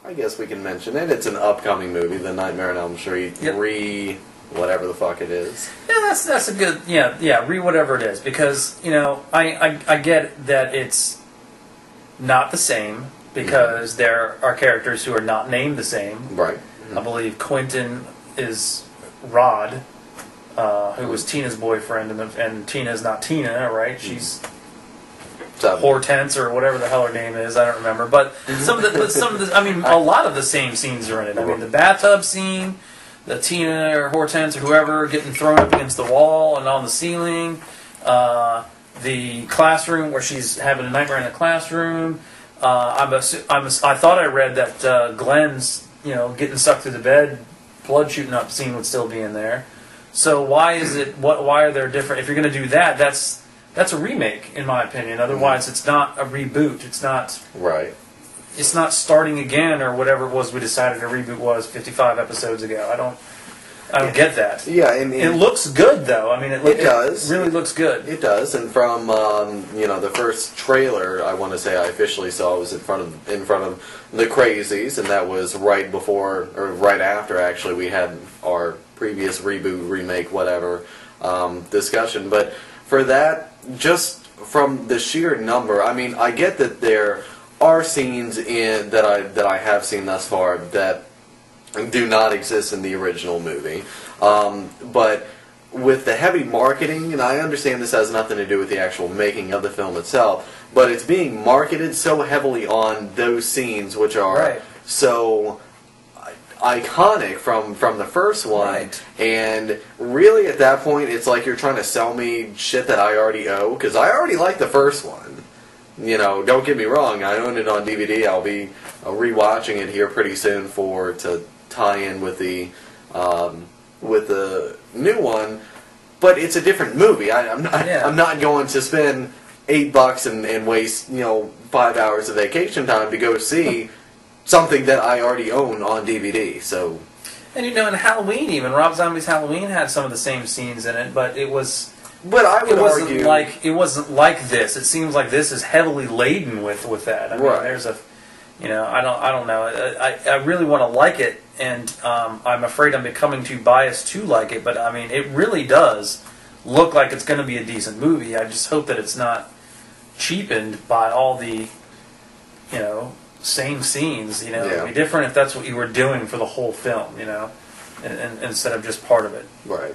I guess we can mention it. It's an upcoming movie, The Nightmare on Elm Street, whatever the fuck it is. Yeah, that's a good, whatever it is, because, I get that it's not the same, because there are characters who are not named the same. Right. I believe Quentin is Rod, who was Tina's boyfriend, and Tina's not Tina, right? She's Hortense or whatever the hell her name is. I don't remember. But a lot of the same scenes are in it. I mean, the bathtub scene, the Tina or Hortense or whoever getting thrown up against the wall and on the ceiling, the classroom where she's having a nightmare in the classroom. I thought I read that Glenn's, getting sucked through the bed, blood shooting up scene would still be in there. So why is it? Why are there different? If you're going to do that, that's a remake, in my opinion. Otherwise, it's not a reboot. It's not right. It's not starting again or whatever it was we decided a reboot was 55 episodes ago. I don't get that. Yeah, and it looks good thoh. I mean, it does. It really looks good. It does. And from the first trailer, I want to say I officially saw was in front of the Crazies, and that was right before or right after actually we had our previous reboot, remake, whatever discussion. But for that, just from the sheer number, I mean, I get that there are scenes that I have seen thus far that do not exist in the original movie. But with the heavy marketing, and I understand this has nothing to do with the actual making of the film itself, but it's being marketed so heavily on those scenes, which are so iconic from the first one, and really at that point it's like you're trying to sell me shit that I already owe, because I already like the first one. Don't get me wrong, I own it on DVD. I'll be rewatching it here pretty soon to tie in with the new one, but it's a different movie. I'm not going to spend $8 and waste 5 hours of vacation time to go see something that I already own on DVD. So, and in Halloween, even Rob Zombie's Halloween had some of the same scenes in it, but it was. But I would argue it wasn't like this. It seems like this is heavily laden with that. I mean, there's a, I don't know. I really want to like it, and I'm afraid I'm becoming too biased to like it. But I mean, it really does look like it's going to be a decent movie. I just hope that it's not cheapened by all the, same scenes. It'd be different if that's what you were doing for the whole film. And instead of just part of it. Right.